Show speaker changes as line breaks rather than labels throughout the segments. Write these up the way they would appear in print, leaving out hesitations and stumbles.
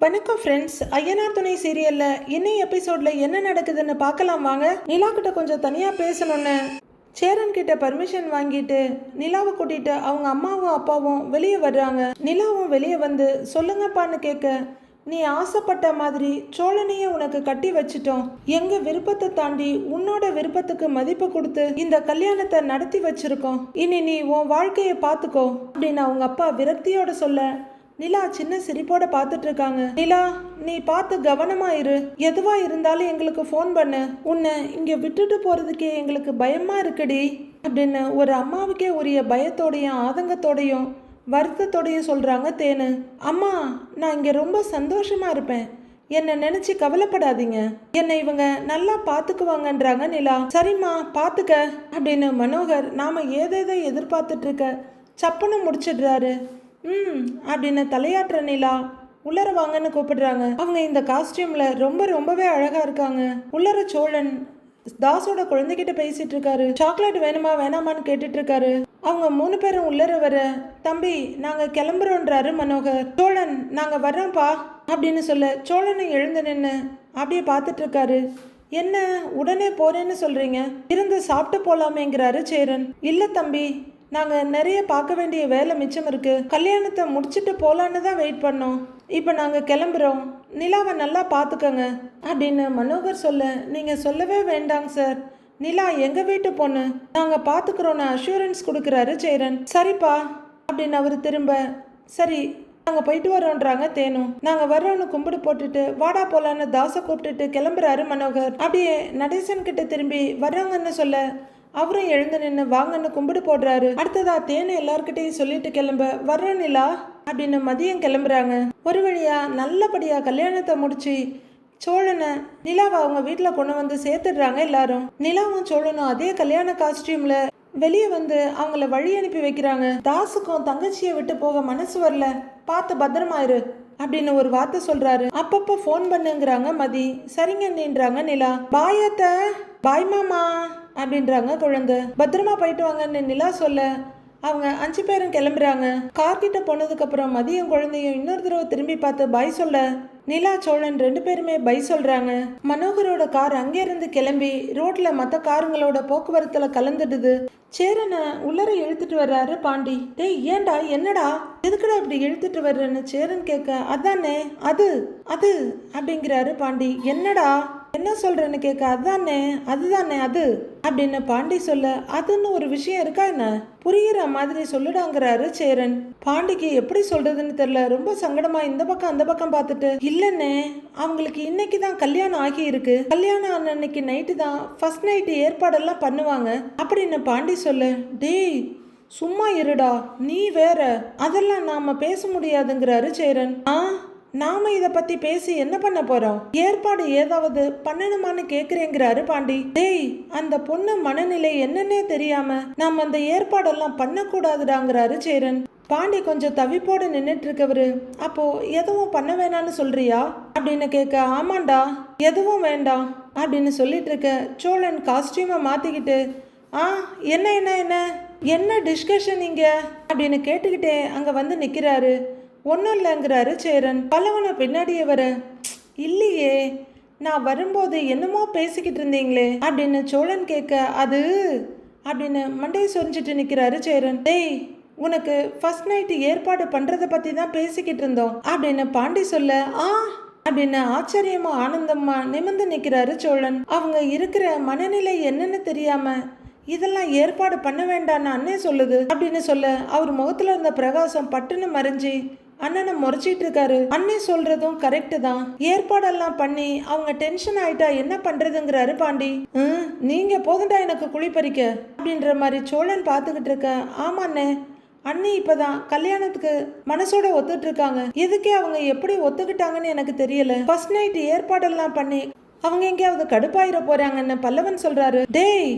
வணக்கம் ஃப்ரெண்ட்ஸ். ஐயனார் துணை சீரியல்ல இன்னும் எபிசோட்ல என்ன நடக்குதுன்னு பார்க்கலாம் வாங்க. நிலா கிட்ட கொஞ்சம் தனியா பேசணும்னு சேரன் கிட்ட பர்மிஷன் வாங்கிட்டு நிலாவை கூட்டிட்டு அவங்க அம்மாவும் அப்பாவும் வெளியே வர்றாங்க. நிலாவும் வெளியே வந்து சொல்லுங்கப்பான்னு கேட்க, நீ ஆசைப்பட்ட மாதிரி சோழனையே உனக்கு கட்டி வச்சிட்டோம். எங்க விருப்பத்தை தாண்டி உன்னோட விருப்பத்துக்கு மதிப்பு கொடுத்து இந்த கல்யாணத்தை நடத்தி வச்சிருக்கோம். இனி நீ உன் வாழ்க்கையை பார்த்துக்கோ அப்படின்னு அவங்க அப்பா விரக்தியோட சொல்ல, நிலா சின்ன சிரிப்போட பார்த்துட்டு இருக்காங்க. நிலா, நீ பார்த்து கவனமா இரு. எதுவா இருந்தாலும் எங்களுக்கு ஃபோன் பண்ணு. உன்னை இங்க விட்டுட்டு போறதுக்கே எங்களுக்கு பயமா இருக்குடி அப்படின்னு ஒரு அம்மாவுக்கே உரிய பயத்தோடையும் ஆதங்கத்தோடையும் வருத்தத்தோடையும் சொல்றாங்க தேனு. அம்மா, நான் இங்க ரொம்ப சந்தோஷமா இருப்பேன். என்னை நினைச்சு கவலைப்படாதீங்க. என்னை இவங்க நல்லா பாத்துக்குவாங்கன்றாங்க நிலா. சரிம்மா, பாத்துக்க அப்படின்னு மனோகர் நாம ஏதேதோ எதிர்பார்த்துட்டு இருக்க சப்புன்னு முடிச்சிடுறாரு. அப்படின்னு தலையாட்டுற நிலா உள்ளர வாங்கன்னு கூப்பிடுறாங்க. அவங்க இந்த காஸ்டியூம்ல ரொம்பவே அழகா இருக்காங்க. உள்ளர சோழன் தாஸோட குழந்தைகிட்ட பேசிட்டு இருக்காரு. சாக்லேட் வேணுமா வேணாமான்னு கேட்டுட்டு இருக்காரு. அவங்க 3 பேரும் உள்ளர வர, தம்பி நாங்க கிளம்புறோன்றாரு மனோகர். சோழன், நாங்க வர்றோம்ப்பா அப்படின்னு சொல்ல சோழனை எழுந்து நின்று அப்படியே பார்த்துட்டு இருக்காரு. என்ன உடனே போறேன்னு சொல்றீங்க? இருந்து சாப்பிட்டு போலாமேங்கிறாரு சேரன். இல்ல தம்பி, நாங்கள் நிறைய பார்க்க வேண்டிய வேலை மிச்சம் இருக்கு. கல்யாணத்தை முடிச்சுட்டு போலான்னு தான் வெயிட் பண்ணோம். இப்போ நாங்கள் கிளம்புறோம். நிலாவை நல்லா பார்த்துக்கோங்க அப்படின்னு மனோகர் சொல்ல, நீங்கள் சொல்லவே வேண்டாங்க சார். நிலா எங்கள் வீட்டு பொண்ணு, நாங்கள் பார்த்துக்குறோன்னு அஷூரன்ஸ் கொடுக்குறாரு சேரன். சரிப்பா அப்படின்னு அவர் திரும்ப, சரி நாங்கள் போயிட்டு வரோன்றாங்க தேனும். நாங்கள் வர்றோன்னு கும்பிடு போட்டுட்டு வாடா போலான்னு தாசை கூப்பிட்டுட்டு கிளம்புறாரு மனோகர். அப்படியே நடேசன் கிட்ட திரும்பி வர்றாங்கன்னு சொல்ல, அவரும் எழுந்து நின்று வாங்கன்னு கும்பிடு போடுறாரு. அடுத்ததா தேனு எல்லார்கிட்டையும் சொல்லிட்டு கிளம்ப, வர்ற நிலா அப்படின்னு மதியம் கிளம்புறாங்க. ஒரு வழியா நல்லபடியா கல்யாணத்தை முடிச்சு சோழனை நிலாவை அவங்க வீட்டில் கொண்டு வந்து சேர்த்துடுறாங்க எல்லாரும். நிலாவும் சோழனும் அதே கல்யாண காஸ்டியூம்ல வெளியே வந்து அவங்கள வழி அனுப்பி வைக்கிறாங்க. தாசுக்கும் தங்கச்சியை விட்டு போக மனசு வரல, பார்த்து பத்திரமாயிரு அப்படின்னு ஒரு வார்த்தை சொல்றாரு. அப்பப்போ ஃபோன் பண்ணுங்கிறாங்க மதி. சரிங்க நீன்றாங்க நிலா. பாயத்த, பாய் மாமா அப்படின்றாங்க குழந்தை. பத்திரமா போயிட்டு வாங்கன்னு நிலா சொல்ல அவங்க 5 பேரும் கிளம்புறாங்க. கார்கிட்ட போனதுக்கு அப்புறம் மதியம் குழந்தையும் இன்னொரு தடவை திரும்பி பார்த்து பாய் சொல்ல, நிலா சோழன் 2 பேருமே பை சொல்றாங்க. மனோகரோட கார் அங்கே இருந்து கிளம்பி ரோட்ல மற்ற காருங்களோட போக்குவரத்துல கலந்துடுது. சேரனை உள்ளர இழுத்துட்டு வர்றாரு பாண்டி. டேய் ஏண்டா, என்னடா, எதுக்குடா இப்படி இழுத்துட்டு வர்றன்னு சேரன் கேட்க, அதானே அது அது அப்படிங்கிறாரு பாண்டி. என்னடா என்ன சொல்றேன்னு கேட்க, அதுதானே அது அப்படின்னு பாண்டி சொல்ல, அதுன்னு ஒரு விஷயம் இருக்கா என்ன, புரியுற மாதிரி சொல்லுடாங்கிறாரு சேரன். பாண்டிக்கு எப்படி சொல்றதுன்னு தெரியல. ரொம்ப சங்கடமா இந்த பக்கம் அந்த பக்கம் பார்த்துட்டு, இல்லன்னே அவங்களுக்கு இன்னைக்கு தான் கல்யாணம் ஆகி இருக்கு. கல்யாணம் ஆன அன்னைக்கு நைட்டு தான் ஃபர்ஸ்ட் நைட்டு ஏற்பாடெல்லாம் பண்ணுவாங்க அப்படின்னு பாண்டி சொல்ல, டேய் சும்மா இருடா, நீ வேற, அதெல்லாம் நாம பேச முடியாதுங்கிறாரு சேரன். நாம இத பத்தி பேசி என்ன பண்ண போறோம்? ஏற்பாடு ஏதாவது பண்ணணுமான்னு கேக்குறேங்கிறாரு பாண்டி. டேய், அந்த பொண்ணு மனநிலை என்னன்னே தெரியாம நாம அந்த ஏற்பாடெல்லாம் பண்ணக்கூடாதுடாங்கிறாரு சேரன். பாண்டி கொஞ்சம் தவிப்போடு நின்றுட்டு இருக்கவரு, அப்போ எதுவும் பண்ண வேணான்னு சொல்றியா அப்படின்னு கேட்க, ஆமாண்டா எதுவும் வேண்டாம் அப்படின்னு சொல்லிட்டு இருக்க சோழன் காஸ்டியூமை மாத்திக்கிட்டு, என்ன என்ன என்ன என்ன டிஸ்கஷன் இங்க அப்படின்னு கேட்டுக்கிட்டே அங்க வந்து நிக்கிறாரு. ஒன்றும் இல்லைங்கிறாரு சேரன். பல்லவனை பின்னாடியே வர, இல்லையே நான் வரும்போது என்னமோ பேசிக்கிட்டு இருந்தீங்களே அப்படின்னு சோழன் கேட்க, அது அப்படின்னு மண்டையை சொரிஞ்சிட்டு நிற்கிறாரு சேரன். டேய், உனக்கு ஃபர்ஸ்ட் நைட்டு ஏற்பாடு பண்ணுறதை பற்றி தான் பேசிக்கிட்டு இருந்தோம் அப்படின்னு பாண்டி சொல்ல, அப்படின்னு ஆச்சரியமா ஆனந்தமா நிமிர்ந்து நிற்கிறாரு சோழன். அவங்க இருக்கிற மனநிலை என்னன்னு தெரியாம இதெல்லாம் ஏற்பாடு பண்ண வேண்டான்னு அண்ணே சொல்லுது அப்படின்னு சொல்ல, அவர் முகத்துல இருந்த பிரகாசம் பட்டுன்னு மறைஞ்சி அண்ணனை முறைச்சிட்டு இருக்காரு. அண்ணே சொல்றதும் கரெக்டு தான். ஏற்பாடெல்லாம் பண்ணி அவங்க டென்ஷன் ஆயிட்டா என்ன பண்றதுங்கிறாரு பாண்டி. நீங்க போதுண்டா எனக்கு குளிப்பறிக்க அப்படின்ற மாதிரி சோழன் பார்த்துக்கிட்டு இருக்க. ஆமாண்ணே, அண்ணி இப்பதான் கல்யாணத்துக்கு மனசோட ஒத்துட்டு இருக்காங்க. எதுக்கே அவங்க எப்படி ஒத்துக்கிட்டாங்கன்னு எனக்கு தெரியல. ஃபர்ஸ்ட் நைட் ஏற்பாடெல்லாம் பண்ணி அவங்க எங்கேயாவது கடுப்பாயிர போறாங்கன்னு பல்லவன் சொல்றாரு. டேய்,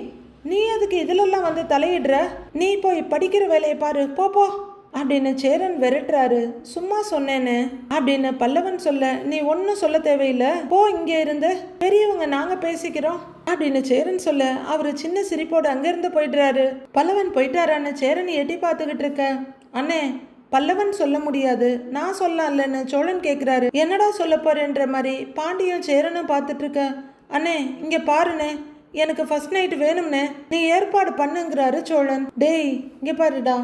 நீ அதுக்கு இதுலெல்லாம் வந்து தலையிடுற? நீ போய் படிக்கிற வேலையை பாரு, போ அப்படின்னு சேரன் விரட்டுறாரு. சும்மா சொன்னேன்னு அப்படின்னு பல்லவன் சொல்ல, நீ ஒன்னும் சொல்ல தேவையில்லை, போ இங்க இருந்து, பெரியவங்க நாங்க பேசிக்கிறோம் அப்படின்னு சேரன் சொல்ல, அவரு சின்ன சிரிப்போடு அங்கிருந்து போயிடுறாரு. பல்லவன் போயிட்டாரான்னு சேரன் எட்டி பார்த்துக்கிட்டு இருக்க. அண்ணே, பல்லவன் சொல்ல முடியாது, நான் சொல்லலன்னு சோழன் கேட்குறாரு. என்னடா சொல்ல போறேன்ற மாதிரி பாண்டியும் சேரனும் பார்த்துட்டு இருக்க. அண்ணே இங்க பாருண்ணே, எனக்கு ஃபர்ஸ்ட் நைட் வேணும்னே, நீ ஏற்பாடு பண்ணுங்கிறாரு சோழன். டேய் இங்க பாருடா,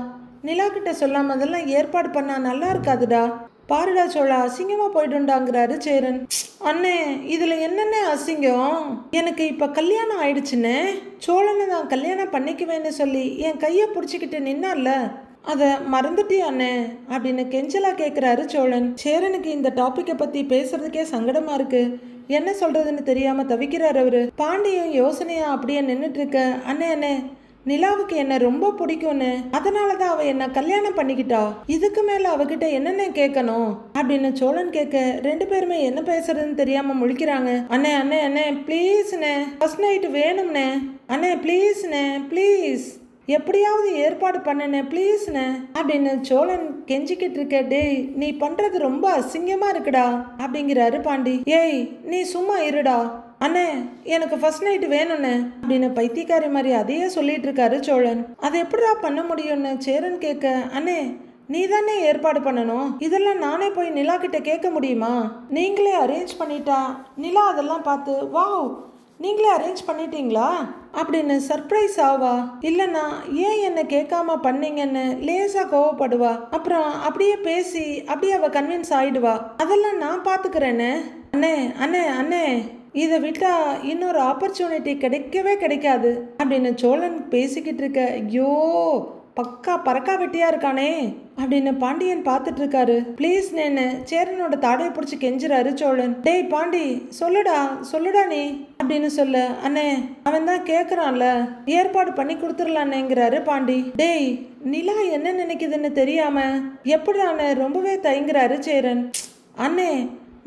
நிலா கிட்ட சொல்லாம அதெல்லாம் ஏற்பாடு பண்ணா நல்லா இருக்காதுடா. பாருடா சோழா, அசிங்கமா போயிடுண்டாங்கிறாரு சேரன். அண்ணே இதுல என்னென்ன அசிங்கம், எனக்கு இப்ப கல்யாணம் ஆயிடுச்சுன்னு சோழனை நான் கல்யாணம் பண்ணிக்குவேன்னு சொல்லி என் கையை பிடிச்சிக்கிட்டு நின்னால, அதை மறந்துட்டியாண்ணே அப்படின்னு கெஞ்சலா கேட்குறாரு சோழன். சேரனுக்கு இந்த டாப்பிக்கை பற்றி பேசுறதுக்கே சங்கடமா இருக்கு. என்ன சொல்றதுன்னு தெரியாம தவிக்கிறார் அவரு. பாண்டியும் யோசனையா அப்படியே நின்றுட்டு இருக்க. அண்ணே அண்ணே, நிலாவுக்கு என்ன ரொம்ப பிடிக்கும்னு, அதனாலதான் அவ என்ன கல்யாணம் பண்ணிக்கிட்டா. இதுக்கு மேல அவகிட்ட என்னென்ன கேட்கணும் அப்படின்னு சோழன் கேட்க, ரெண்டு பேருமே என்ன பேசுறதுன்னு தெரியாம முழிக்கிறாங்க. அண்ணே அண்ணே அண்ணே ப்ளீஸ்ண்ணே, ஃபர்ஸ்ட் நைட் வேணும்ண்ணே, அண்ணே ப்ளீஸ்ண்ணே ப்ளீஸ், எப்படியாவது ஏற்பாடு பண்ணனே ப்ளீஸ்ண்ணே அப்படின்னு சோழன் கெஞ்சிக்கிட்டு இருக்க. டேய் நீ பண்றது ரொம்ப அசிங்கமா இருக்குடா அப்படிங்கிறாரு பாண்டி. ஏய் நீ சும்மா இருடா, அண்ணே எனக்கு ஃபர்ஸ்ட் நைட் வேணும்ண்ணே அப்படின்னு பைத்தியக்காரி மாதிரி அதையே சொல்லிட்டு இருக்காரு சோழன். அதை எப்படிடா பண்ண முடியும்னு சேரன் கேட்க, அண்ணே நீ தானே ஏற்பாடு பண்ணணும், இதெல்லாம் நானே போய் நிலா கிட்ட கேட்க முடியுமா? நீங்களே அரேஞ்ச் பண்ணிட்டா நிலா அதெல்லாம் பார்த்து வாவ் நீங்களே அரேஞ்ச் பண்ணிட்டீங்களா அப்படின்னு சர்ப்ரைஸ் ஆவா. இல்லைன்னா ஏன் என்ன கேட்காம பண்ணீங்கன்னு லேசா கோவப்படுவா. அப்புறம் அப்படியே பேசி அப்படியே அவ கன்வின்ஸ் ஆயிடுவா. அதெல்லாம் நான் பாத்துக்கிறேன்னு. அண்ணே அண்ணே அண்ணே, இதை விட்டா இன்னொரு ஆப்பர்ச்சுனிட்டி கிடைக்கவே கிடைக்காது அப்படின்னு சோழன் பேசிக்கிட்டு இருக்க. ஐயோ பக்கா பறக்கா வெட்டியா இருக்கானே அப்படின்னு பாண்டியன் பார்த்துட்டு இருக்காரு. ப்ளீஸ் நேன்னு சேரனோட தாடையை பிடிச்சி கெஞ்சுறாரு சோழன். டேய் பாண்டி சொல்லுடா சொல்லுடா நீ அப்படின்னு சொல்ல. அண்ணே அவன் தான் கேட்குறான்ல, ஏற்பாடு பண்ணி கொடுத்துடலான்னேங்கிறாரு பாண்டி. டேய் நிலா என்ன நினைக்குதுன்னு தெரியாம எப்படிதானே ரொம்பவே தயங்குறாரு சேரன். அண்ணே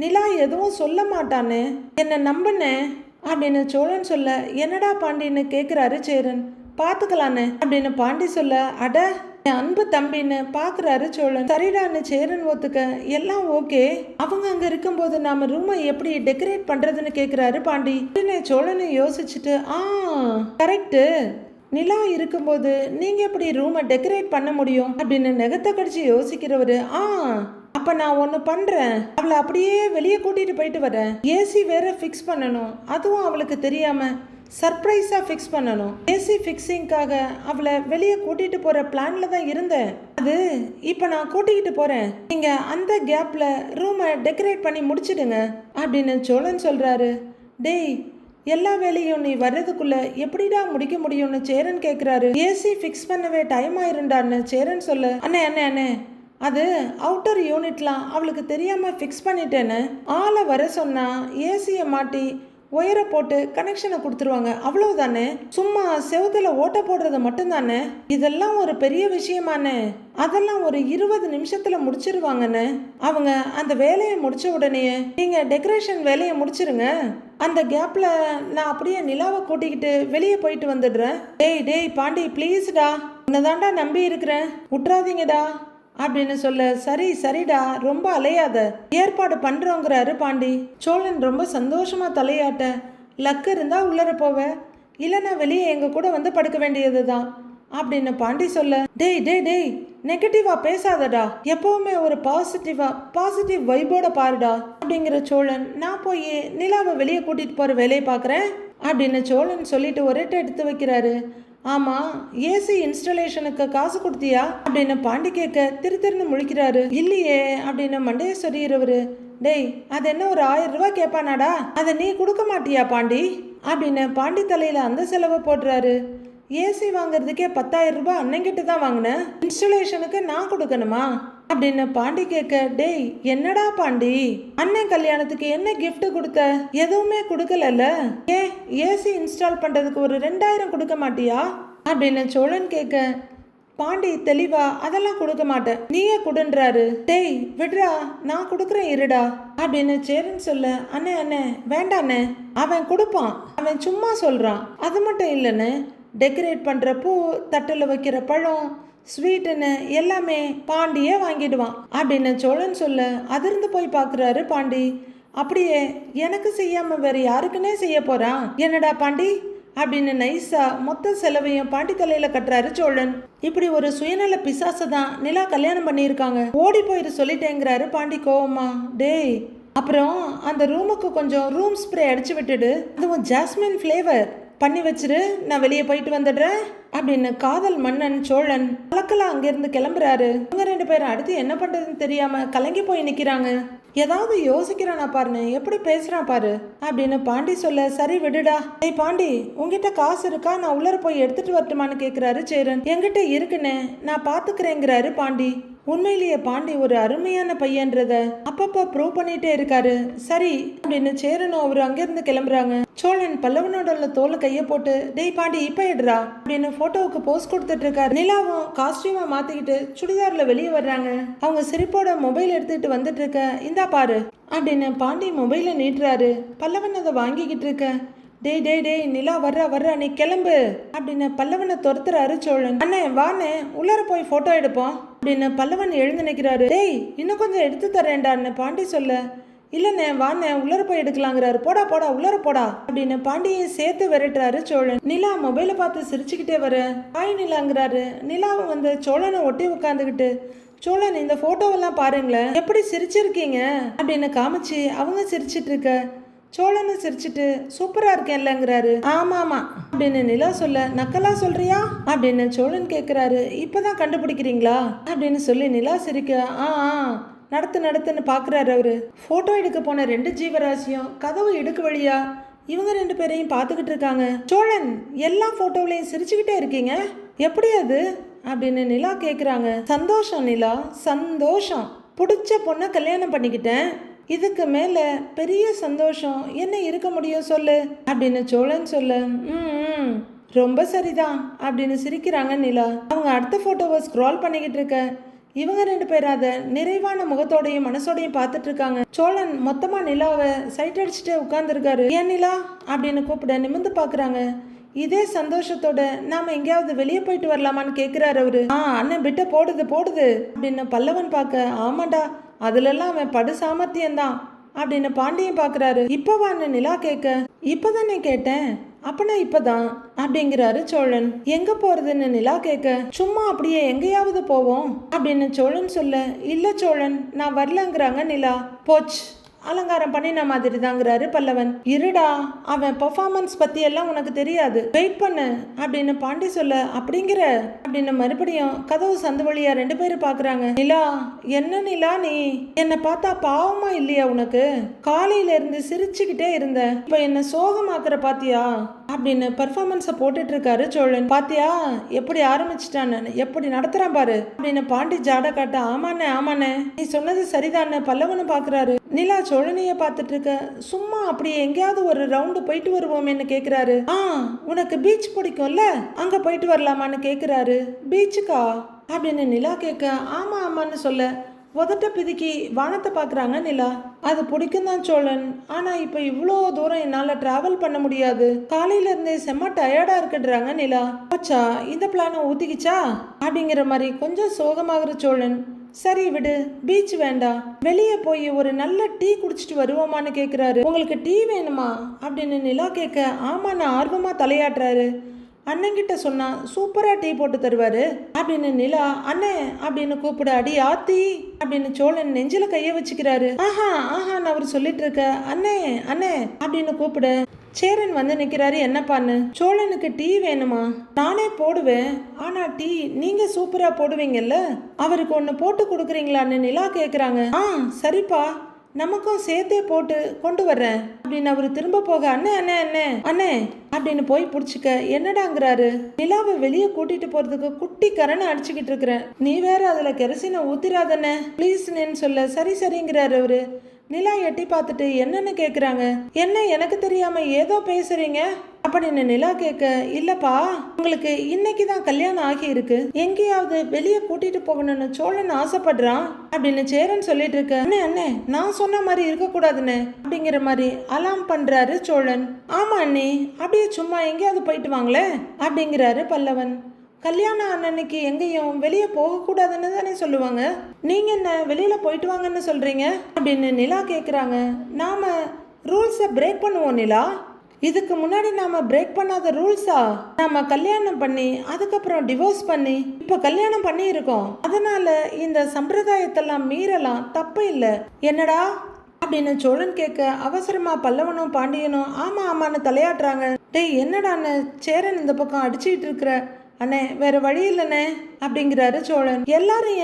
நிலா எதுவும் சொல்ல மாட்டானே, என்ன நம்புனே அப்படின்னு சோழன் சொல்ல. என்னடா பாண்டின்னு கேட்குறாரு சேரன். பார்த்துக்கலான்னு அப்படின்னு பாண்டி சொல்ல. அட என் அன்பு தம்பின்னு பார்க்குறாரு சோழன். சரிடான்னு சேரன் ஒத்துக்க. எல்லாம் ஓகே, அவங்க அங்கே இருக்கும்போது நாம ரூமை எப்படி டெக்கரேட் பண்ணுறதுன்னு கேட்குறாரு பாண்டி. சோழனை யோசிச்சுட்டு கரெக்டு, நிலா இருக்கும்போது நீங்க எப்படி ரூமை டெக்கரேட் பண்ண முடியும் அப்படின்னு நெகத்தை கடிச்சு யோசிக்கிறவரு. அப்ப நான் ஒன்று பண்றேன், அவளை அப்படியே வெளியே கூட்டிட்டு போயிட்டு வரேன். ஏசி வேற ஃபிக்ஸ் பண்ணணும், அதுவும் அவளுக்கு தெரியாம சர்ப்ரைஸா ஃபிக்ஸ் பண்ணணும். ஏசி ஃபிக்ஸிங்காக அவளை வெளியே கூட்டிட்டு போற பிளான்ல தான் இருந்தேன். அது இப்ப நான் கூட்டிக்கிட்டு போறேன், நீங்க அந்த கேப்ல ரூமை டெக்கரேட் பண்ணி முடிச்சிடுங்க அப்படின்னு சோழன் சொல்றாரு. டேய் எல்லா வேலையும் நீ வர்றதுக்குள்ள எப்படிடா முடிக்க முடியும்னு சேரன் கேட்குறாரு. ஏசி ஃபிக்ஸ் பண்ணவே டைம் ஆயிருண்டான்னு சேரன் சொல்ல. அண்ணே அண்ணே அண்ணே, அது அவுட்டர் யூனிட்லாம் அவளுக்கு தெரியாம ஃபிக்ஸ் பண்ணிட்டேன்னு, ஆளை வர சொன்னா ஏசியை மாட்டி ஒயரை போட்டு கனெக்ஷனை கொடுத்துருவாங்க, அவ்வளவுதானே. சும்மா செவுத்துல ஓட்ட போடுறது மட்டும்தானே, இதெல்லாம் ஒரு பெரிய விஷயமானே. அதெல்லாம் ஒரு 20 நிமிஷத்துல முடிச்சிருவாங்கன்னு. அவங்க அந்த வேலையை முடிச்ச உடனே நீங்க டெக்கரேஷன் வேலையை முடிச்சிருங்க. அந்த கேப்ல நான் அப்படியே நிலாவை கூட்டிக்கிட்டு வெளியே போயிட்டு வந்துடுறேன். டேய் டேய் பாண்டி ப்ளீஸ்டா, உன்னதாண்டா நம்பி இருக்கிறேன், விட்றாதீங்கடா அப்படின்னு சொல்ல. சரி சரிடா ரொம்ப அலையாத, ஏற்பாடு பண்றோங்கிறாரு பாண்டி. சோழன் ரொம்ப சந்தோஷமா தலையாட்ட. லக்கு இருந்தா உள்ளர போவ, இல்லைன்னா வெளியே எங்க கூட வந்து படுக்க வேண்டியதுதான் அப்படின்னு பாண்டி சொல்ல. டேய் டேய் டேய் நெகட்டிவா பேசாதடா, எப்பவுமே ஒரு பாசிட்டிவ் வைபோட பாருடா அப்படிங்கிற சோழன். நான் போய் நிலாவை வெளியே கூட்டிட்டு போற வேலையை பாக்குறேன் அப்படின்னு சோழன் சொல்லிட்டு ஒரேட்ட எடுத்து வைக்கிறாரு. ஆமா ஏசி இன்ஸ்டாலேஷனுக்கு காசு கொடுத்தியா அப்படின்னு பாண்டி கேட்க திருன்னு முழிக்கிறாரு. இல்லையே அப்படின்னு மண்டைய சொல்லிடுறவரு. டேய் அது என்ன ஒரு 1000 ரூபாய் கேட்பானாடா, அதை நீ கொடுக்க மாட்டியா பாண்டி அப்படின்னு பாண்டி தலையில அந்த செலவை போடுறாரு. ஏசி வாங்குறதுக்கே 10,000 ரூபாய் அண்ணங்கிட்ட தான் வாங்கினேன், இன்ஸ்டாலேஷனுக்கு நான் கொடுக்கணுமா அப்படின்னு பாண்டி கேட்க. டேய் என்னடா பாண்டி, அண்ணன் கல்யாணத்துக்கு என்ன கிஃப்ட் கொடுத்த? எதுவுமே கொடுக்கலல்ல, ஏன் ஏசி இன்ஸ்டால் பண்றதுக்கு ஒரு 2000 கொடுக்க மாட்டியா அப்படின்னு சோழன் கேட்க. பாண்டி தெளிவா அதெல்லாம் கொடுக்க மாட்டேன், நீயே கொடுன்றாரு. டேய் விடுறா, நான் கொடுக்குறேன் இருடா அப்படின்னு சேரன் சொல்ல. அண்ணே அண்ணே வேண்டாண்ணே, அவன் கொடுப்பான், அவன் சும்மா சொல்றான். அது மட்டும் இல்லைன்னு டெக்கரேட் பண்ற பூ, தட்டில் வைக்கிற பழம், ஸ்வீட்டுன்னு எல்லாமே பாண்டியே வாங்கிடுவான் அப்படின்னு சோழன் சொல்ல. அதிர்ந்து போய் பார்க்குறாரு பாண்டி. அப்படியே எனக்கு செய்யாம வேற யாருக்குன்னே செய்ய போறான்? என்னடா பாண்டி அப்படின்னு நைஸா மொத்த செலவையும் பாண்டி தலையில கட்டுறாரு சோழன். இப்படி ஒரு சுயநல பிசாசை தான் நிலா கல்யாணம் பண்ணியிருக்காங்க. ஓடி போயிரு சொல்லிட்டேங்கிறாரு பாண்டி கோவமா. டேய், அப்புறம் அந்த ரூமுக்கு கொஞ்சம் ரூம் ஸ்ப்ரே அடிச்சு விட்டுடு, அதுவும் ஜாஸ்மின் ஃப்ளேவர் பண்ணி வச்சிரு, நான் வெளியே போயிட்டு வந்துடுறேன் அப்படின்னு காதல் மன்னன் சோழன் கலக்கலா அங்கிருந்து கிளம்புறாரு. இவங்க 2 பேரும் அடுத்து என்ன பண்றதுன்னு தெரியாம கலங்கி போய் நிக்கிறாங்க. ஏதாவது யோசிக்கிறானா பாருன்னு, எப்படி பேசுறான் பாரு அப்படின்னு பாண்டி சொல்ல, சரி விடுடா. ஏய் பாண்டி, உங்ககிட்ட காசு இருக்கா, நான் உள்ளர போய் எடுத்துட்டு வரட்டுமான்னு கேக்குறாரு சேரன். என்கிட்ட இருக்குன்னு நான் பாத்துக்கிறேங்கிறாரு பாண்டி. உண்மையிலேயே பாண்டி ஒரு அருமையான பையன்றத அப்பப்ப ப்ரூவ் பண்ணிட்டே இருக்காரு. சரி அப்படின்னு சேரனும் அவரு அங்கிருந்து கிளம்புறாங்க. சோழன் பல்லவனோட தோலை கைய போட்டு, டேய் பாண்டி இப்ப எடுறா அப்படின்னு போட்டோவுக்கு போஸ்ட் கொடுத்துட்டு இருக்காரு. நிலாவும் காஸ்டியூமா மாத்திக்கிட்டு சுடிதார்ல வெளியே வர்றாங்க. அவங்க சிரிப்போட மொபைல் எடுத்துட்டு வந்துட்டு இருக்க, இந்தா பாரு அப்படின்னு பாண்டி மொபைல நீட்டுறாரு. பல்லவன் அதை வாங்கிக்கிட்டு இருக்க, டேய் டேய் டேய் நிலா வர்றா நீ கிளம்பு அப்படின்னு பல்லவனை துரத்துறாரு சோழன். அண்ணே வாண்ணே உள்ளர போய் போட்டோ எடுப்போம் அப்படின்னு பல்லவன் எழுந்து நிற்கிறாரு. டேய் இன்னும் கொஞ்சம் எடுத்து தரேன்டான்னு பாண்டி சொல்ல, இல்லண்ணே வாண்ணே உள்ளர போய் எடுக்கலாங்கிறாரு. போடா போடா உள்ளர போடா அப்படின்னு பாண்டியை சேர்த்து விரட்டுறாரு சோழன். நிலா மொபைலை பார்த்து சிரிச்சுக்கிட்டே வர, ஹாய் நிலாங்கிறாரு. நிலாவை வந்து சோழனை ஒட்டி உட்காந்துக்கிட்டு, சோழன் இந்த போட்டோவெல்லாம் பாருங்களேன் எப்படி சிரிச்சிருக்கீங்க அப்படின்னு காமிச்சு அவங்க சிரிச்சிட்டு இருக்க, சோழனும் சிரிச்சிட்டு சூப்பரா இருக்கேன்லங்கிறாரு. ஆமா ஆமா அப்படின்னு நிலா சொல்ல, நக்கலா சொல்றியா அப்படின்னு சோழன் கேட்கிறாரு. இப்பதான் கண்டுபிடிக்கிறீங்களா அப்படின்னு சொல்லி நிலா சிரிக்க, நடத்துன்னு பாக்குறாரு அவரு. போட்டோ எடுக்க போன 2 ஜீவராசியும் கதவு இடுக்கு வழியா இவங்க 2 பேரையும் பார்த்துக்கிட்டு இருக்காங்க. சோழன் எல்லா போட்டோவிலையும் சிரிச்சுக்கிட்டே இருக்கீங்க, எப்படி அது அப்படின்னு நிலா கேக்குறாங்க. சந்தோஷம் நிலா, சந்தோஷம். பிடிச்ச பொண்ணை கல்யாணம் பண்ணிக்கிட்டேன், இதுக்கு மேல பெரிய சந்தோஷம் என்ன இருக்க முடியும் சொல்லு அப்படின்னு சோழன் சொல்ல, ரொம்ப சரிதான் அப்படின்னு சிரிக்கிறாங்க நிலா. அவங்க அடுத்த போட்டோவை ஸ்க்ரால் பண்ணிக்கிட்டு இருக்க, இவங்க 2 பேரும் அதை நிறைவான முகத்தோடையும் மனசோடையும் பார்த்துட்டு இருக்காங்க. சோழன் மொத்தமா நிலாவை சைட் அடிச்சுட்டு உட்கார்ந்துருக்காரு. ஏன் நிலா அப்படின்னு கூப்பிட நிமிந்து பாக்குறாங்க. இதே சந்தோஷத்தோட நாம எங்கேயாவது வெளியே போயிட்டு வரலாமான்னு கேட்கிறாரு அவரு. அண்ணன் பிட்ட போடுது அப்படின்னு பல்லவன் பார்க்க, ஆமாண்டா அதுலெல்லாம் அவன் படு சாமர்த்தியம்தான் அப்படின்னு பாண்டியன் பாக்குறாரு. இப்பவான்னு நிலா கேட்க, இப்பதானே கேட்டேன், அப்பனா இப்பதான் அப்படிங்கிறாரு சோழன். எங்க போறதுன்னு நிலா கேட்க, சும்மா அப்படியே எங்கேயாவது போவோம் அப்படின்னு சோழன் சொல்ல, இல்ல சோழன் நான் வரலங்கிறாங்க நிலா. போச்சு, அலங்காரம் பண்ணின மாதிரி தாங்கிறாரு பல்லவன். இருடா, அவன் பெர்ஃபார்மன்ஸ் பத்தி எல்லாம் உனக்கு தெரியாது, வெயிட் பண்ணு அப்படின்னு பாண்டி சொல்ல, அப்படிங்கிற அப்படின்னு மறுபடியும் கதவு சந்து வழியா 2 பேரும் பாக்குறாங்க. நிலா, என்ன நிலா நீ என்னை பார்த்தா பாவமா இல்லையா உனக்கு? காலையில இருந்து சிரிச்சுக்கிட்டே இருந்த, இப்ப என்ன சோகமாக்குற பாத்தியா அப்படின்னு பெர்ஃபார்மன்ஸை போட்டுட்டு இருக்காரு சோழன். பாத்தியா எப்படி ஆரம்பிச்சுட்டான்னு, எப்படி நடத்துறான் பாரு அப்படின்னு பாண்டி ஜாட காட்ட, ஆமாண்ணே நீ சொன்னது சரிதான்னு பல்லவனை பாக்குறாரு. நிலா சோழனைய பார்த்துட்டு இருக்க, சும்மா அப்படியே எங்கேயாவது ஒரு ரவுண்டு போயிட்டு வருவோம்னு கேக்குறாரு. உனக்கு பீச் பிடிக்கும்ல, அங்க போயிட்டு வரலாமான்னு கேக்குறாரு. பீச்சுக்கா அப்படின்னு நிலா கேட்க, ஆமான்னு சொல்ல உதட்ட பிதுக்கி வானத்தை பாக்குறாங்க நிலா. அது பிடிக்கும் தான் சோழன், ஆனா இப்ப இவ்வளோ தூரம் என்னால டிராவல் பண்ண முடியாது, காலையில இருந்தே செம்ம டயர்டா இருக்குன்றாங்க நிலா. போச்சா இந்த பிளானை ஊத்திக்கிச்சா அப்படிங்கிற மாதிரி கொஞ்சம் சோகமாகிற சோழன், சரி விடு, பீச் வேண்டாம், வெளியே போய் ஒரு நல்ல டீ குடிச்சிட்டு வருவோமான்னு கேக்குறாரு. உங்களுக்கு டீ வேணுமா அப்படின்னு நிலா கேட்க, ஆமா நான் ஆர்வமா தலையாட்டுறாரு. அண்ணங்கிட்ட சொன்னா சூப்பரா டீ போட்டு தருவாரு அப்படின்னு நிலா அண்ணே அப்படின்னு கூப்பிட, அடி ஆத்தி அப்படின்னு சோழன் நெஞ்சில கைய வச்சுக்கிறாரு. ஆஹான்னு அவர் சொல்லிட்டு இருக்க, அண்ணே அப்படின்னு கூப்பிட சேரன் வந்து நிக்கிறாரு. என்னப்பான்னு. சோழனுக்கு டீ வேணுமா? நானே போடுவேன், ஆனா டீ நீங்க சூப்பரா போடுவீங்கல்ல, அவருக்கு ஒண்ணு போட்டு கொடுக்குறீங்களான்னு நிலா கேக்குறாங்க. சரிப்பா, நமக்கும் சேர்த்தே போட்டு கொண்டு வர்றேன் அப்படின்னு அவரு திரும்ப போக, அண்ணே அப்படின்னு போய் புடிச்சுக்க, என்னடாங்கிறாரு. நிலாவை வெளியே கூட்டிட்டு போறதுக்கு குட்டி கரணை அடிச்சுக்கிட்டு இருக்கிறேன், நீ வேற அதுல கெரசினை ஊத்திராதண்ணே ப்ளீஸ்ன்னு சொல்ல, சரிங்கிறாரு அவரு. நிலா எட்டி பார்த்துட்டு என்னன்னு கேக்குறாங்க. என்ன எனக்கு தெரியாம ஏதோ பேசுறீங்க அப்படின்னு நிலா கேட்க, இல்லப்பா உங்களுக்கு இன்னைக்கு தான் கல்யாணம் ஆகி இருக்கு, எங்கேயாவது வெளியே கூட்டிட்டு போகணும்னு சோழன் ஆசைப்படுறான் அப்படின்னு சேரன் சொல்லிட்டு இருக்க, அண்ணே நான் சொன்ன மாதிரி இருக்க கூடாதுன்னு அப்படிங்கிற மாதிரி அலாம் பண்றாரு சோழன். ஆமா அண்ணி, அப்படியே சும்மா எங்கேயாவது போயிட்டு வாங்களே அப்படிங்கிறாரு பல்லவன். கல்யாணம் அன்னைக்கு எங்கேயும் வெளியே போகக்கூடாதுன்னு தானே சொல்லுவாங்க, நீங்க என்ன வெளியில போயிட்டு வாங்கன்னு சொல்றீங்க அப்படின்னு நிலா கேக்குறாங்க. நாம ரூல்ஸை பிரேக் பண்ணுவோம் நிலா, இதுக்கு முன்னாடி நாம பிரேக் பண்ணாத ரூல்ஸா? நாம கல்யாணம் பண்ணி அதுக்கப்புறம் டிவோர்ஸ் பண்ணி இப்ப கல்யாணம் பண்ணி இருக்கோம். அதனால இந்த சம்பிரதாயத்தெல்லாம் மீறலாம், தப்பு இல்லை. என்னடா அப்படின்னு சோழன் கேட்க அவசரமா பல்லவனும் பாண்டியனும் ஆமா ஆமான்னு தலையாட்டுறாங்க. டேய் என்னடான்னு சேரன் இந்த பக்கம் அடிச்சுட்டு இருக்கிற. அண்ணே வேற வழி இல்லைண்ணே அப்படிங்கிறாரு சோழன். எல்லாரும்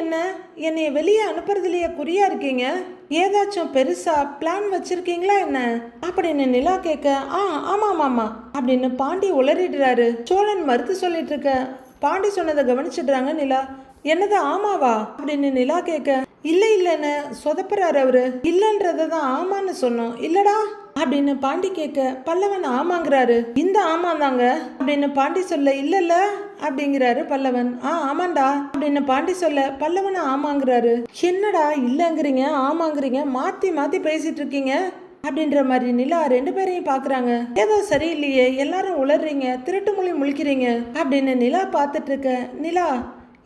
என்னைய வெளியே அனுப்புறதுலயே குறியா இருக்கீங்க? ஏதாச்சும் பெருசா பிளான் வச்சிருக்கீங்களா என்ன அப்படின்னு நிலா கேட்க ஆமா ஆமா அப்படின்னு பாண்டி உளறிடுறாரு. சோழன் மறுத்து சொல்லிட்டு இருக்க பாண்டி சொன்னதை கவனிச்சிடுறாங்க நிலா. என்னது ஆமாவா அப்படின்னு நிலா கேட்க இல்லைன்னு சொதப்புறாரு அவரு. இல்லைன்றதான் ஆமான்னு சொன்னோம் இல்லடா அப்படின்னு பாண்டி கேட்க பல்லவன் ஆமாங்கிறாரு. இந்த ஆமாந்தாங்க அப்படின்னு பாண்டி சொல்ல இல்ல அப்படிங்கிறாரு பல்லவன். ஆமாண்டா அப்படின்னு பாண்டி சொல்ல பல்லவன் ஆமாங்கிறாரு. என்னடா இல்லங்கிறீங்க ஆமாங்கிறீங்க மாத்தி மாத்தி பேசிட்டு இருக்கீங்க அப்படின்ற மாதிரி நிலா ரெண்டு பேரையும் பாக்குறாங்க. ஏதோ சரியில்லையே, எல்லாரும் உளறீங்க, திருட்டு மொழி முழிக்கிறீங்க அப்படின்னு நிலா பார்த்துட்டு இருக்க. நிலா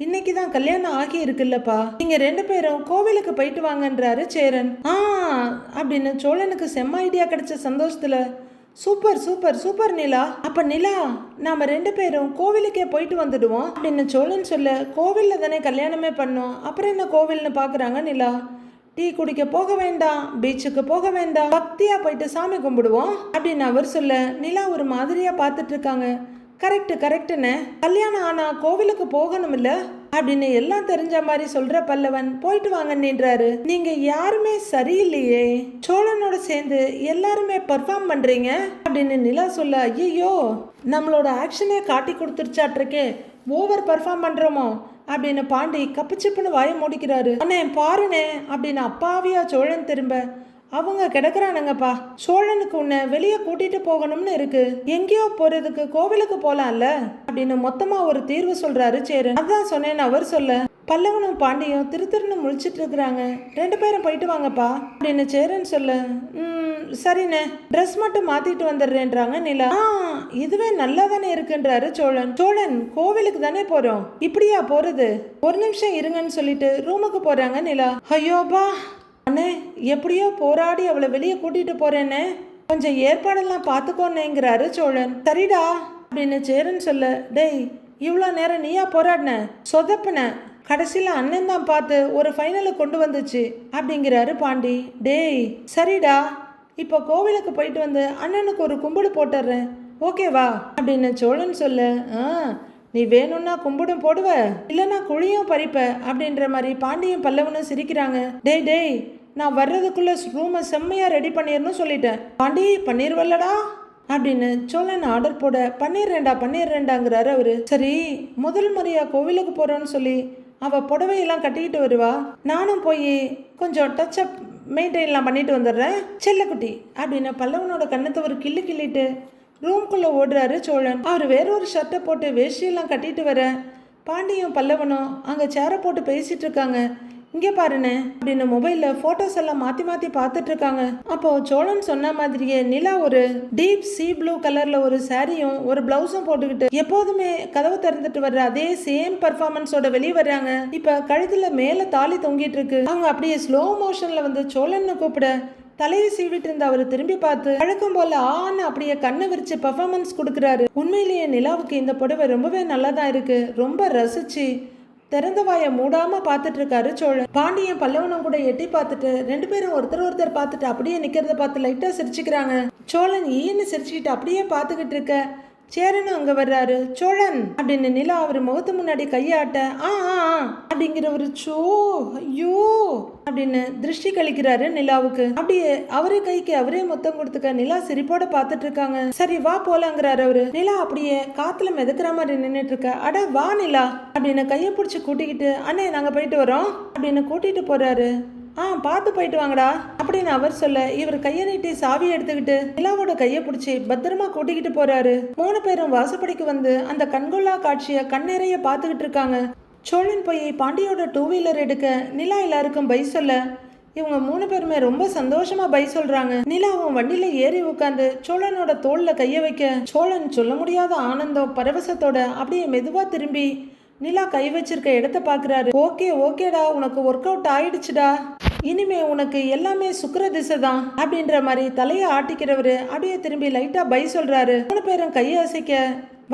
இன்னைக்கு தான் கல்யாணம் ஆகி இருக்குல்லப்பா, நீங்க ரெண்டு பேரும் கோவிலுக்கு போயிட்டு வாங்கன்றாரு சேரன். அப்படின்னு சோழனுக்கு செம்ம ஐடியா கிடைச்ச சந்தோஷத்துல சூப்பர் சூப்பர் சூப்பர் நிலா, அப்ப நிலா நாம ரெண்டு பேரும் கோவிலுக்கே போயிட்டு வந்துடுவோம் அப்படின்னு சோழன் சொல்ல கோவில்ல தானே கல்யாணமே பண்ணோம், அப்புறம் என்ன கோவில்னு பாக்குறாங்க நிலா. டீ குடிக்க போக வேண்டாம், பீச்சுக்கு போக வேண்டாம், பக்தியா போயிட்டு சாமி கும்பிடுவோம் அப்படின்னு அவர் சொல்ல நிலா ஒரு மாதிரியா பார்த்துட்டு இருக்காங்க. கரெக்டுன்னு கல்யாணம் ஆனா கோவிலுக்கு போகணும் இல்ல அப்படின்னு எல்லாம் தெரிஞ்ச மாதிரி சொல்ற பல்லவன் போயிட்டு வாங்க நின்றாரு. நீங்க யாருமே சரியில்லையே, சோழனோட சேர்ந்து எல்லாருமே பெர்ஃபார்ம் பண்றீங்க அப்படின்னு நிலா சொல்ல ஐயோ நம்மளோட ஆக்ஷனே காட்டி கொடுத்துருச்சாட்டிருக்கே, ஓவர் பெர்ஃபார்ம் பண்றோமோ அப்படின்னு பாண்டி கப்புச்சிப்புன்னு வாய மூடிக்கிறாரு. அண்ணே பாருனே அப்படின்னு அப்பாவியா சோழன் திரும்ப அவங்க கிடக்குறானுங்கப்பா, சோழனுக்கு உன்னை வெளியே கூட்டிட்டு போகணும்னு இருக்கு, எங்கேயோ போறதுக்கு கோவிலுக்கு போலாம்ல அப்படின்னு மொத்தமா ஒரு தீர்வு சொல்றாரு சேரன். அதான் சொன்னேன்னு அவர் சொல்ல பல்லவனும் பாண்டியும் திருன்னு முழிச்சிட்டு இருக்கிறாங்க. ரெண்டு பேரும் போயிட்டு வாங்கப்பா அப்படின்னு சேரன் சொல்ல சரிண்ணே ட்ரெஸ் மட்டும் மாத்திட்டு வந்துடுறேன்றாங்க நிலா. இதுவே நல்லா தானே இருக்குன்றாரு சோழன். சோழன் கோவிலுக்கு தானே போறோம், இப்படியா போறது, ஒரு நிமிஷம் இருங்கன்னு சொல்லிட்டு ரூமுக்கு போறாங்க நிலா. ஐயோபா அண்ணே எப்படியோ போராடி அவளை வெளியே கூட்டிட்டு போறேன்னு கொஞ்சம் ஏற்பாடெல்லாம் பார்த்துக்கோன்னேங்கிறாரு சோழன். சரிடா அப்படின்னு சேரன் சொல்ல டேய் இவ்வளோ நேரம் நீயா போராடின, சொதப்புன, கடைசியில் அண்ணன் தான் பார்த்து ஒரு ஃபைனலுக்கு கொண்டு வந்துச்சு அப்படிங்கிறாரு பாண்டி. டேய் சரிடா இப்போ கோவிலுக்கு போயிட்டு வந்து அண்ணனுக்கு ஒரு கும்பிடு போட்டுடுறேன் ஓகேவா அப்படின்னு சோழன் சொல்ல நீ வேணும்னா கும்பிடும் போடுவ இல்லைன்னா குழியும் பறிப்ப அப்படின்ற மாதிரி பாண்டியும் பல்லவனும் சிரிக்கிறாங்க. டேய் நான் வர்றதுக்குள்ள ரூமை செம்மையா ரெடி பண்ணிடணும் சொல்லிட்டேன். பாண்டி பண்ணிருவல்லடா அப்படின்னு சோழன் ஆர்டர் போட பண்ணிடுறேன்டாங்கிறாரு அவரு. சரி முதல் முறையா கோவிலுக்கு போறோன்னு சொல்லி அவ புடவையெல்லாம் கட்டிக்கிட்டு வருவா, நானும் போய் கொஞ்சம் டச் அப் மெயின்டைன்லாம் பண்ணிட்டு வந்துடுறேன் செல்லக்குட்டி அப்படின்னு பல்லவனோட கண்ணத்தை ஒரு கிள்ளிட்டு ரூம்குள்ள ஓடுறாரு சோழன். அவர் வேறொரு ஷர்ட்டை போட்டு வேஷ்டியெல்லாம் கட்டிட்டு வர பாண்டியும் பல்லவனும் அங்க சேரை போட்டு பேசிட்டு இருக்காங்க. இங்கே பாருன்னு அப்படின்னு மொபைல்ல போட்டோஸ் எல்லாம் மாத்தி மாத்தி பார்த்துட்டு இருக்காங்க. அப்போ சோழன் சொன்ன மாதிரியே நிலா ஒரு டீப் சீ ப்ளூ கலர்ல ஒரு சாரியும் ஒரு பிளவுஸும் போட்டுக்கிட்டு எப்போதுமே கதவை திறந்துட்டு வர்ற அதே சேம் பர்ஃபார்மன்ஸோட வெளியே வர்றாங்க. இப்ப கழுத்துல மேல தாலி தொங்கிட்டு இருக்கு. அவங்க அப்படியே ஸ்லோ மோஷன்ல வந்து சோழன்னு கூப்பிட தலையை சீவிட்டு இருந்த அவர் திரும்பி பார்த்து வழக்கம் போல ஆன்னு அப்படியே கண்ணை விரிச்சு பர்ஃபார்மன்ஸ் கொடுக்குறாரு. உண்மையிலேயே நிலாவுக்கு இந்த புடவை ரொம்பவே நல்லா தான் இருக்கு, ரொம்ப ரசிச்சு திறந்த வாயை மூடாம பார்த்துட்டு இருக்காரு சோழன். பாண்டியன் பல்லவனும் கூட எட்டி பார்த்துட்டு ரெண்டு பேரும் ஒருத்தர் பார்த்துட்டு அப்படியே நிக்கிறத பார்த்து லைட்டா சிரிச்சுக்கிறாங்க. சோழன் ஈன்னு சிரிச்சுக்கிட்டு அப்படியே பார்த்துக்கிட்டு இருக்க சேரனும் அங்க வர்றாரு. சோழன் அப்படின்னு நிலா அவர் முகத்து முன்னாடி கையாட்ட அப்படிங்கிற ஒரு சோ ஐயோ அப்படின்னு திருஷ்டி கழிக்கிறாரு நிலாவுக்கு. அப்படியே அவரே கைக்கு அவரே மொத்தம் கொடுத்துக்க நிலா சிரிப்போட பார்த்துட்டு இருக்காங்க. சரி வா போலாங்கிறாரு அவரு. நிலா அப்படியே காத்துல மிதக்கிற மாதிரி நின்றுட்டு இருக்க. அட வா நிலா அப்படின்னு கையை பிடிச்சி கூட்டிக்கிட்டு அண்ணே நாங்க போயிட்டு வரோம் அப்படின்னு கூட்டிட்டு போறாரு. பார்த்து போயிட்டு வாங்கடா அப்படின்னு அவர் சொல்ல இவர் கையை நீட்டி சாவியை எடுத்துக்கிட்டு நிலாவோட கையை பிடிச்சி பத்திரமா கூட்டிக்கிட்டு போறாரு. 3 பேரும் வாசப்படிக்கு வந்து அந்த கண்கொள்ளா காட்சியை கண்ணெறைய பார்த்துக்கிட்டு இருக்காங்க. சோழன் போய் பாண்டியோட 2 வீலர் எடுக்க நிலா எல்லாருக்கும் பை சொல்ல இவங்க 3 பேருமே ரொம்ப சந்தோஷமா பை சொல்றாங்க. நிலாவும் வண்டியில ஏறி உட்காந்து சோழனோட தோல்ல கைய வைக்க சோழன் சொல்ல முடியாத ஆனந்தம் பரவசத்தோட அப்படியே மெதுவா திரும்பி நிலா கை வச்சிருக்க இடத்த பாக்குறாரு. ஓகேடா உனக்கு ஒர்க் அவுட் ஆயிடுச்சுடா இனிமே உனக்கு எல்லாமே சுக்கிர திசை தான் அப்படின்ற மாதிரி தலையை ஆட்டிக்கிறவரு அப்படியே திரும்பி லைட்டா பை சொல்றாரு. 3 பேரும் கையை அசைக்க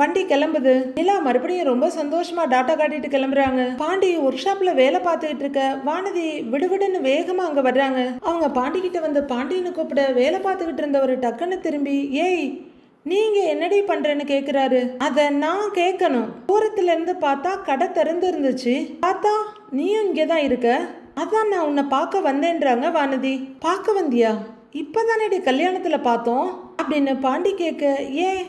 வண்டி கிளம்புது. நிலா மறுபடியும் ரொம்ப சந்தோஷமா டாட்டா காட்டிட்டு கிளம்புறாங்க. பாண்டி ஒர்க் ஷாப்ல வேலை பார்த்துக்கிட்டு இருக்க வானதி விடுவிடுன்னு வேகமா அங்க வர்றாங்க. அவங்க பாண்டி கிட்ட வந்து பாண்டின்னு கூப்பிட வேலை பார்த்துக்கிட்டு இருந்தவர் டக்குன்னு திரும்பி, ஏய் நீங்க என்னடி பண்றேன்னு கேக்குறாரு. அத நான் கேட்கணும். தூரத்துல இருந்து பார்த்தா கடை திறந்து இருந்துச்சு, பார்த்தா நீயும் இங்கதான் இருக்க, அதான் நான் உன்னை பார்க்க வந்தேன்றாங்க வானதி. பார்க்க வந்தியா? இப்பதானேடி கல்யாணத்துல பார்த்தோம் அப்படின்னு பாண்டி கேட்க, ஏன்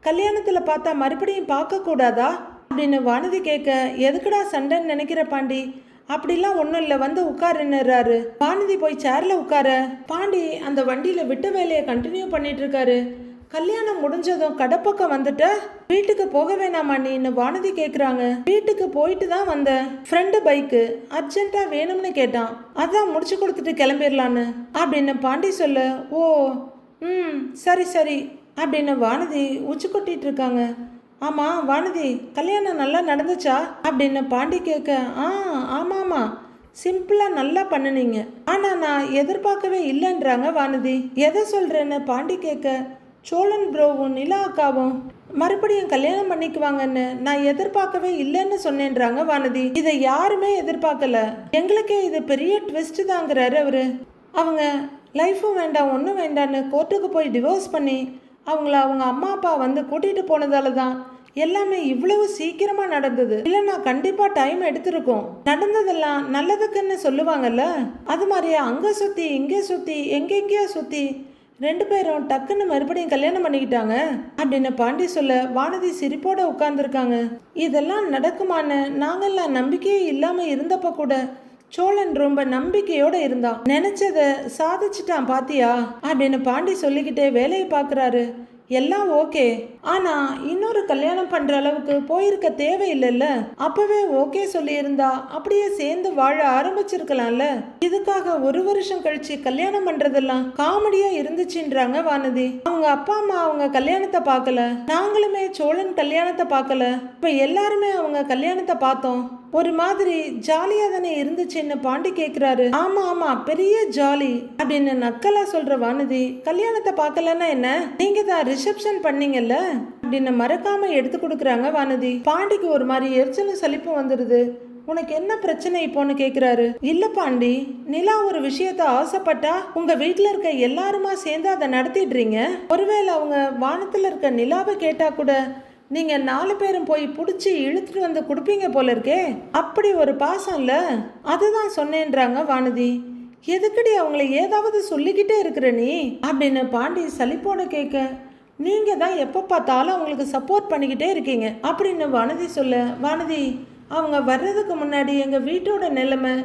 கல்யாணத்துல பார்த்தா மறுபடியும் பார்க்க கூடாதா அப்படின்னு வானதி கேட்க, எதுக்குடா சண்டைன்னு நினைக்கிற பாண்டி? அப்படிலாம் ஒன்றும் இல்லை, வந்து உட்காருன்னுறாரு. வானதி போய் சேர்ல உட்கார பாண்டி அந்த வண்டியில விட்ட வேலையை கண்டினியூ பண்ணிட்டு இருக்காரு. கல்யாணம் முடிஞ்சதும் கடப்பக்கம் வந்துட்ட, வீட்டுக்கு போக வேணாமா நீன்னு வானதி கேக்குறாங்க. வீட்டுக்கு போயிட்டு தான் வந்தேன், ஃப்ரெண்டு பைக்கு அர்ஜென்ட்டா வேணும்னு கேட்டான், அதான் முடிச்சு கொடுத்துட்டு கிளம்பிடலான்னு அப்படின்னு பாண்டி சொல்ல, ஓ சரி சரி அப்படின்னு வானதி உச்சி கொட்டிட்டு இருக்காங்க. ஆமா வானதி, கல்யாணம் நல்லா நடந்துச்சா அப்படின்னு பாண்டி கேட்க, ஆமாமா சிம்பிளா நல்லா பண்ணுனீங்க, ஆனா நான் எதிர்பார்க்கவே இல்லைன்றாங்க வானதி. எதை சொல்றேன்னு பாண்டி கேட்க, சோழன் ப்ரோவும் நிலா அக்காவும் மறுபடியும் கல்யாணம் பண்ணிக்குவாங்கன்னு நான் எதிர்பார்க்கவே இல்லைன்னு சொன்னேன்றாங்க வானதி. இதை யாருமே எதிர்பார்க்கல, எங்களுக்கே இது பெரிய ட்விஸ்ட் தாங்கிறாரு அவரு. அவங்க லைஃபும் வேண்டாம் ஒன்றும் வேண்டான்னு கோர்ட்டுக்கு போய் டிவோர்ஸ் பண்ணி அவங்கள அவங்க அம்மா அப்பா வந்து கூட்டிட்டு போனதால தான் எல்லாமே இவ்வளவு சீக்கிரமா நடந்தது. இல்லைன்னா கண்டிப்பா டைம் எடுத்திருக்கும். நடந்ததெல்லாம் நல்லதுக்குன்னு சொல்லுவாங்கல்ல, அது மாதிரியா அங்க சுத்தி இங்கே சுத்தி எங்கெங்கேயோ சுத்தி 2 பேரும் டக்குன்னு மறுபடியும் கல்யாணம் பண்ணிக்கிட்டாங்க அப்படின்னு பாண்டி சொல்ல வானதி சிரிப்போட உட்கார்ந்துருக்காங்க. இதெல்லாம் நடக்குமான்னு நாங்கெல்லாம் நம்பிக்கையே இல்லாம இருந்தப்ப கூட சோழன் ரொம்ப நம்பிக்கையோட இருந்தான், நினைச்சத சாதிச்சுட்டான் பாத்தியா அப்படின்னு பாண்டி சொல்லிக்கிட்டே வேலையை பார்க்குறாரு. எல்லாம் ஓகே, ஆனா இன்னொரு கல்யாணம் பண்ற அளவுக்கு போயிருக்க தேவையில்லைல்ல. அப்பவே ஓகே சொல்லி இருந்தா அப்படியே சேர்ந்து வாழ ஆரம்பிச்சிருக்கலாம்ல. இதுக்காக 1 வருஷம் கழிச்சு கல்யாணம் பண்றதெல்லாம் காமெடியா இருந்துச்சுன்றாங்க வானதி. அவங்க அப்பா அம்மா அவங்க கல்யாணத்தை பார்க்கல, நாங்களுமே சோழன் கல்யாணத்தை பார்க்கல, இப்ப எல்லாருமே அவங்க கல்யாணத்தை பார்த்தோம், ஒரு மாதிரி ஜாலியா தானே இருந்துச்சுன்னு பாண்டி கேக்குறாரு. ஆமா ஆமா பெரிய ஜாலி அப்படின்னு நக்கலா சொல்ற வானதி, கல்யாணத்தை பார்க்கலன்னா என்ன, நீங்க தான் ரிசப்ஷன் பண்ணீங்கல்ல அப்படின்னு மறக்காம எடுத்து கொடுக்குறாங்க வானதி. பாண்டிக்கு ஒரு மாதிரி எரிச்சலும் சலிப்பும் வந்துடுது. உனக்கு என்ன பிரச்சனை இப்போன்னு கேக்குறாரு. இல்ல பாண்டி, நிலா ஒரு விஷயத்த ஆசைப்பட்டா உங்க வீட்டுல இருக்க எல்லாருமா சேர்ந்து அதை நடத்திடுறீங்க. ஒருவேளை அவங்க வானத்துல இருக்க நிலாவை கேட்டா கூட நீங்க 4 பேரும் போய் புடிச்சு இழுத்துட்டு வந்து கொடுப்பீங்க போல இருக்கே, அப்படி ஒரு பாசம் இல்ல, அதுதான் சொன்னேன்றாங்க வானதி. எதுக்கடி அவங்கள ஏதாவது சொல்லிக்கிட்டே இருக்கிற நீ அப்படின்னு பாண்டி சலிப்போட கேட்க, நீங்க தான் எப்ப பார்த்தாலும் அவங்களுக்கு சப்போர்ட் பண்ணிக்கிட்டே இருக்கீங்க அப்படின்னு வானதி சொல்ல, வானதி அவங்க வர்றதுக்கு முன்னாடி எங்க வீட்டோட நிலைமை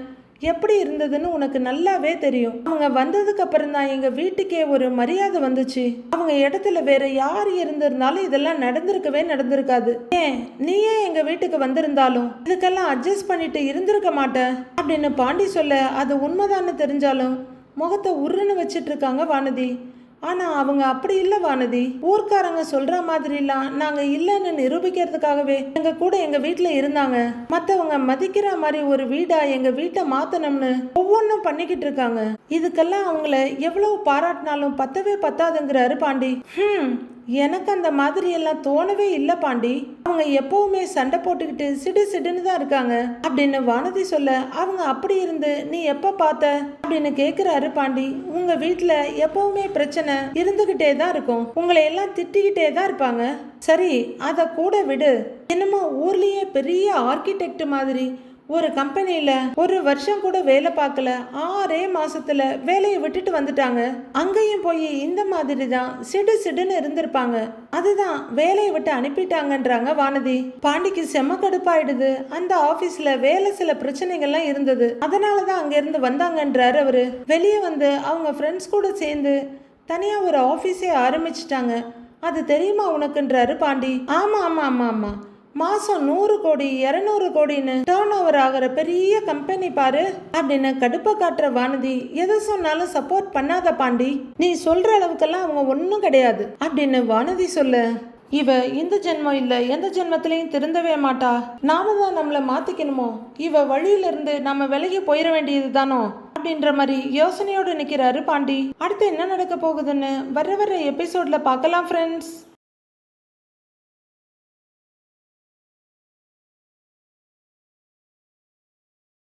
எப்படி இருந்ததுன்னு உனக்கு நல்லாவே தெரியும். அவங்க வந்ததுக்கு அப்புறம் தான் எங்க வீட்டுக்கே ஒரு மரியாதை வந்துச்சு. அவங்க இடத்துல வேற யார் இருந்திருந்தாலும் இதெல்லாம் நடந்திருக்காது. ஏன் நீயே எங்க வீட்டுக்கு வந்திருந்தாலும் இதுக்கெல்லாம் அட்ஜஸ்ட் பண்ணிட்டு இருந்திருக்க மாட்டேன் அப்படின்னு பாண்டி சொல்ல, அது உண்மைதான்னு தெரிஞ்சாலும் முகத்தை உருன்னு வச்சிட்டு இருக்காங்க வானதி. ஆனா அவங்க அப்படி இல்ல வானதி, ஊர்க்காரங்க சொல்ற மாதிரிலாம் நாங்க இல்லைன்னு நிரூபிக்கிறதுக்காகவே எங்க கூட எங்க வீட்டுல இருந்தாங்க. மத்தவங்க மதிக்கிற மாதிரி ஒரு வீடா எங்க வீட்டை மாத்தணும்னு ஒவ்வொன்றும் பண்ணிக்கிட்டு இருக்காங்க. இதுக்கெல்லாம் அவங்கள எவ்வளவு பாராட்டினாலும் பத்தவே பத்தாதுங்கிறாரு பாண்டி. எனக்கு அந்த மாதிரி எல்லாம் தோணவே இல்லை பாண்டி, அவங்க எப்பவுமே சண்டை போட்டுக்கிட்டு சிடு சிடுன்னு தான் இருக்காங்க அப்படின்னு வானதி சொல்ல, அவங்க அப்படி இருந்து நீ எப்ப பார்த்த அப்படின்னு கேக்குறாரு பாண்டி. உங்க வீட்டுல எப்பவுமே பிரச்சனை இருந்துகிட்டே தான் இருக்கும், உங்களை எல்லாம் திட்டிக்கிட்டே தான் இருப்பாங்க. சரி அத கூட விடு, என்னமோ ஊர்லயே பெரிய ஆர்கிடெக்ட் மாதிரி ஒரு கம்பெனியில 1 வருஷம் கூட வேலை பார்க்கல, 6 மாசத்துல வேலையை விட்டுட்டு வந்துட்டாங்க. அங்கேயும் போய் இந்த மாதிரி தான் சிடு சிடுன்னு இருந்திருப்பாங்க, அதுதான் வேலையை விட்டு அனுப்பிட்டாங்கன்றாங்க வானதி. பாண்டிக்கு செம கடுப்பாயிடுது. அந்த ஆபீஸ்ல வேலை சில பிரச்சனைகள்லாம் இருந்தது, அதனாலதான் அங்க இருந்து வந்தாங்கன்றாரு அவரு. வெளியே வந்து அவங்க ஃப்ரெண்ட்ஸ் கூட சேர்ந்து தனியா ஒரு ஆபீஸே ஆரம்பிச்சிட்டாங்க, அது தெரியுமா உனக்குன்றாரு பாண்டி. ஆமா ஆமா ஆமா ஆமா மாசம் 100 கோடி 200 கோடின்னு டர்ன் ஓவர் ஆகிற பெரிய கம்பெனி பாரு அப்படின்னு கடுப்பை காட்டுற வானதி. எதை சொன்னாலும் சப்போர்ட் பண்ணாத பாண்டி, நீ சொல்ற அளவுக்கெல்லாம் அவங்க ஒன்றும் கிடையாது அப்படின்னு வானதி சொல்ல, இவ இந்த ஜென்மம் இல்ல எந்த ஜென்மத்திலையும் திருந்தவே மாட்டா, நாம தான் நம்மளை மாத்திக்கணுமோ, இவ வழியில இருந்து நம்ம விலகி போயிட வேண்டியது தானோ அப்படின்ற மாதிரி யோசனையோடு நிற்கிறாரு பாண்டி. அடுத்து என்ன நடக்க போகுதுன்னு வர எபிசோட்ல பார்க்கலாம் ஃப்ரெண்ட்ஸ்.